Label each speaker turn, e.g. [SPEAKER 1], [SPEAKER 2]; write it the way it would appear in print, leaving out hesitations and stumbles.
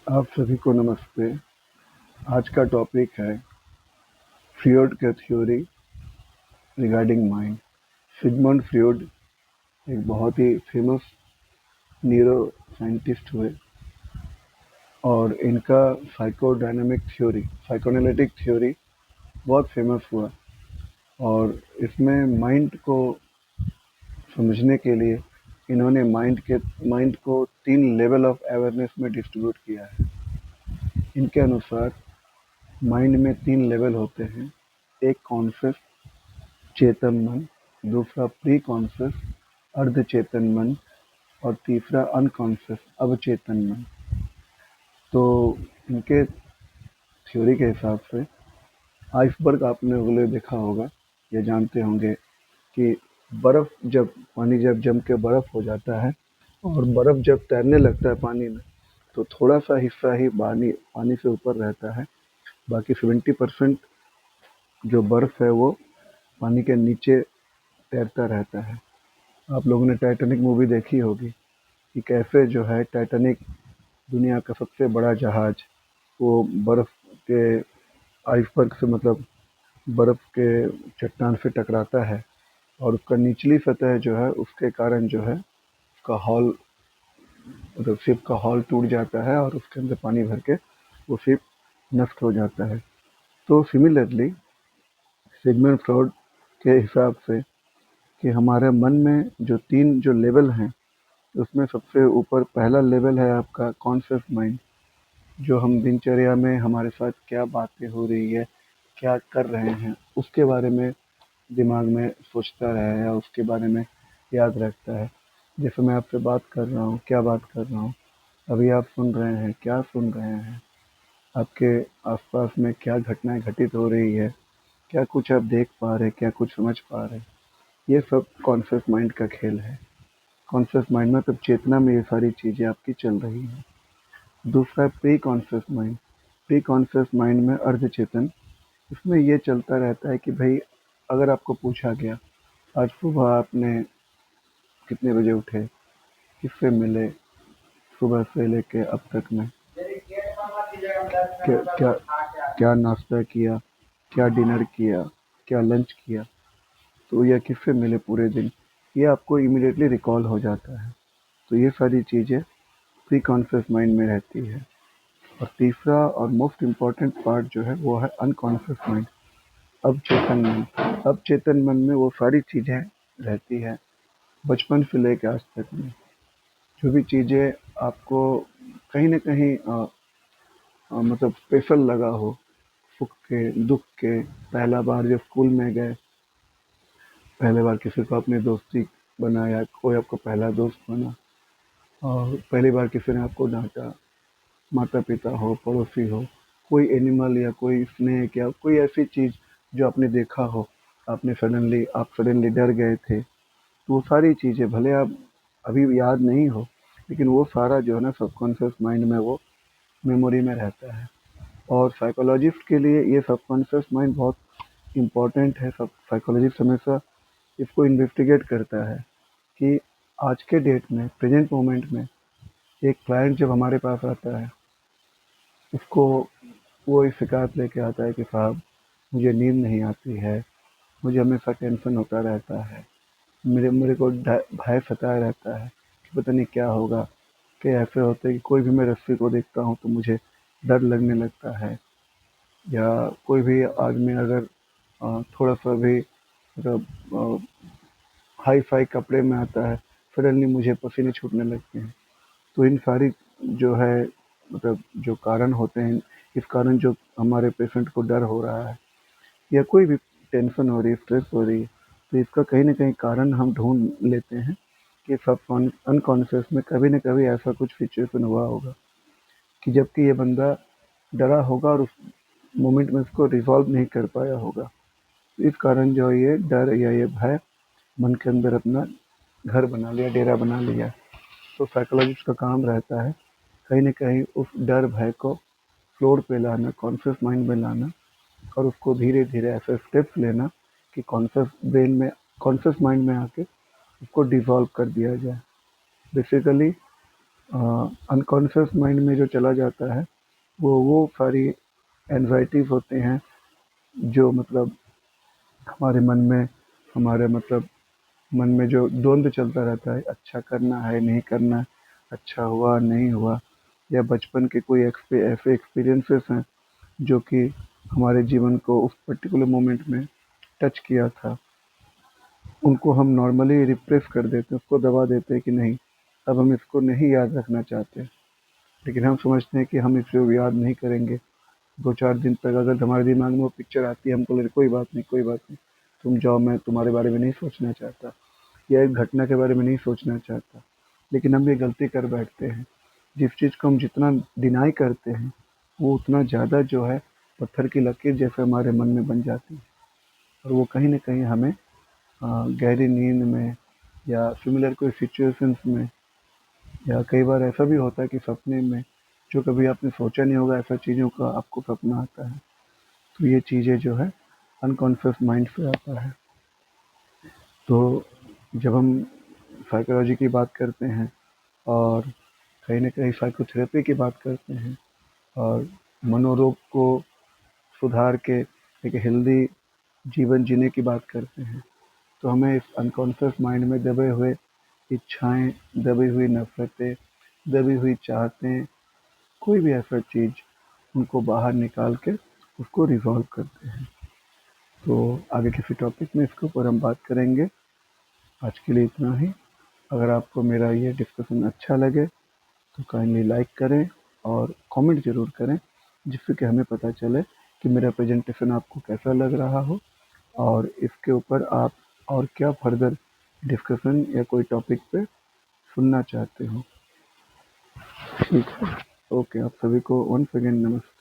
[SPEAKER 1] आप सभी को नमस्ते। आज का टॉपिक है फ्रॉइड का theory regarding mind. Sigmund Freud एक बहुत ही फेमस न्यूरो साइंटिस्ट हुए और इनका साइकोडायनामिक थ्योरी, साइकोएनालिटिक थ्योरी बहुत फेमस हुआ। और इसमें माइंड को समझने के लिए इन्होंने माइंड को 3 लेवल ऑफ अवेयरनेस में डिस्ट्रीब्यूट किया है। इनके अनुसार माइंड में 3 लेवल होते हैं। एक कॉन्शियस चेतन मन, दूसरा प्री कॉन्शियस अर्ध चेतन मन और तीसरा अनकॉन्शियस अवचेतन मन। तो इनके थ्योरी के हिसाब से आइसबर्ग आपने उगले देखा होगा, ये जानते होंगे कि बर्फ जब पानी जब जम के बर्फ हो जाता है और बर्फ जब तैरने लगता है पानी में, तो थोड़ा सा हिस्सा ही पानी पानी से ऊपर रहता है। बाकी 70% जो बर्फ है वो पानी के नीचे तैरता रहता है। आप लोगों ने टाइटैनिक मूवी देखी होगी कि कैसे जो है टाइटैनिक दुनिया का सबसे बड़ा जहाज वो बर्फ के आइसबर्ग से मतलब बर्फ के चट्टान से टकराता है और उसका निचली सतह जो है उसके कारण जो है उसका हॉल मतलब शिप का हॉल टूट जाता है और उसके अंदर पानी भर के वो शिप नष्ट हो जाता है। तो सिमिलरली सिगमंड फ्रॉइड के हिसाब से कि हमारे मन में जो 3 जो लेवल हैं, उसमें सबसे ऊपर पहला लेवल है आपका कॉन्शियस माइंड, जो हम दिनचर्या में हमारे साथ क्या बातें हो रही है, क्या कर रहे हैं, उसके बारे में दिमाग में सोचता रहे या उसके बारे में याद रखता है। जैसे मैं आपसे बात कर रहा हूँ, क्या बात कर रहा हूँ, अभी आप सुन रहे हैं, क्या सुन रहे हैं, आपके आसपास में क्या घटनाएं घटित हो रही है, क्या कुछ आप देख पा रहे, क्या कुछ समझ पा रहे, ये सब कॉन्शियस माइंड का खेल है। कॉन्शियस माइंड में तब चेतना में ये सारी चीज़ें आपकी चल रही हैं। दूसरा है pre conscious mind. Pre conscious mind में अर्धचेतन, इसमें ये चलता रहता है कि भाई अगर आपको पूछा गया आज सुबह आपने कितने बजे उठे, किससे मिले, सुबह से लेके अब तक में क्या क्या क्या नाश्ता किया, क्या डिनर किया, क्या लंच किया, तो या किससे मिले पूरे दिन, ये आपको इमीडिएटली रिकॉल हो जाता है। तो ये सारी चीज़ें प्री कॉन्शियस माइंड में रहती है। और तीसरा और मोस्ट इम्पॉर्टेंट पार्ट जो है वो है अनकॉन्शियस माइंड, अवचेतन मन। अवचेतन मन में वो सारी चीज़ें रहती है बचपन से लेकर आज तक में, जो भी चीज़ें आपको कहीं ना कहीं मतलब स्पेशल लगा हो, सुख के दुख के, पहला बार जब स्कूल में गए, पहले बार किसी को अपनी दोस्ती बनाया, कोई आपको पहला दोस्त बना, और पहली बार किसी ने आपको डांटा, माता पिता हो, पड़ोसी हो, कोई एनिमल या कोई स्नेक या कोई ऐसी चीज़ जो आपने देखा हो, आप सडनली डर गए थे। तो वो सारी चीज़ें भले आप अभी याद नहीं हो, लेकिन वो सारा जो है ना सबकॉन्शियस माइंड में वो मेमोरी में रहता है। और साइकोलॉजिस्ट के लिए ये सबकॉन्शियस माइंड बहुत इम्पोर्टेंट है। सब साइकोलॉजिस्ट हमेशा इसको इन्वेस्टिगेट करता है कि आज के डेट में, प्रेजेंट मोमेंट में, एक क्लाइंट जब हमारे पास आता है, उसको वो एक शिकायत लेके आता है कि साहब मुझे नींद नहीं आती है, मुझे हमेशा टेंशन होता रहता है, मेरे मेरे को भय सताया रहता है कि पता नहीं क्या होगा। कि ऐसे होते हैं कि कोई भी मैं रस्सी को देखता हूँ तो मुझे डर लगने लगता है, या कोई भी आदमी अगर थोड़ा सा भी मतलब हाई फाई कपड़े में आता है, सडनली मुझे पसीने छूटने लगते हैं। तो इन सारी जो है मतलब जो कारण होते हैं, इस कारण जो हमारे पेशेंट को डर हो रहा है या कोई भी टेंशन हो रही है, स्ट्रेस हो रही है, तो इसका कहीं ना कहीं कारण हम ढूंढ लेते हैं कि सब अनकॉन्शियस में कभी न कभी ऐसा कुछ सिचुएशन हुआ होगा कि जबकि ये बंदा डरा होगा और उस मोमेंट में उसको रिजॉल्व नहीं कर पाया होगा। इस कारण जो ये डर या ये भय मन के अंदर अपना घर बना लिया, डेरा बना लिया। तो साइकोलॉजिस्ट का काम रहता है कहीं न कहीं उस डर भय को फ्लोर पे लाना, कॉन्शियस माइंड में लाना और उसको धीरे-धीरे ऐसे स्टेप्स लेना कि कॉन्शियस माइंड में आके उसको डिसॉल्व कर दिया जाए। बेसिकली अनकॉन्शियस माइंड में जो चला जाता है वो सारी एंजाइटीज होते हैं जो मतलब हमारे मन में हमारे मतलब मन में जो द्वंद्व चलता रहता है, अच्छा करना है नहीं करना, अच्छा हुआ नहीं हुआ, या बचपन के कोई ऐसे एक्सपीरियंसेस हैं जो कि हमारे जीवन को उस पर्टिकुलर मोमेंट में टच किया था, उनको हम नॉर्मली रिप्रेस कर देते हैं, उसको दबा देते हैं कि नहीं, अब हम इसको नहीं याद रखना चाहते। लेकिन हम समझते हैं कि हम इसे याद नहीं करेंगे। 2-4 दिन तक अगर हमारे दिमाग में वो पिक्चर आती है, हमको लगे कोई बात नहीं, कोई बात नहीं, तुम जाओ, मैं तुम्हारे बारे में नहीं सोचना चाहता, या एक घटना के बारे में नहीं सोचना चाहता। लेकिन हम ये गलती कर बैठते हैं, जिस चीज़ को हम जितना डिनाई करते हैं, वो उतना ज़्यादा जो है पत्थर की लकीर जैसे हमारे मन में बन जाती है, और वो कहीं न कहीं हमें गहरी नींद में या सिमिलर कोई सिचुएशंस में, या कई बार ऐसा भी होता है कि सपने में जो कभी आपने सोचा नहीं होगा ऐसा चीज़ों का आपको सपना आता है। तो ये चीज़ें जो है अनकॉन्शियस माइंड से आता है। तो जब हम साइकोलॉजी की बात करते हैं और कहीं न कहीं साइकोथेरेपी की बात करते हैं और मनोरोग को सुधार के एक हेल्दी जीवन जीने की बात करते हैं, तो हमें इस अनकॉन्शियस माइंड में दबे हुए इच्छाएँ, दबी हुई नफ़रतें, दबी हुई चाहतें, कोई भी ऐसा चीज़, उनको बाहर निकाल के उसको रिज़ॉल्व करते हैं। तो आगे किसी टॉपिक में इसके ऊपर हम बात करेंगे। आज के लिए इतना ही। अगर आपको मेरा ये डिस्कशन अच्छा लगे तो काइंडली लाइक करें और कमेंट ज़रूर करें, जिससे कि हमें पता चले कि मेरा प्रेजेंटेशन आपको कैसा लग रहा हो और इसके ऊपर आप और क्या फर्दर डिस्कशन या कोई टॉपिक पे सुनना चाहते हो। ठीक है। ओके, आप सभी को वंस अगेन नमस्ते।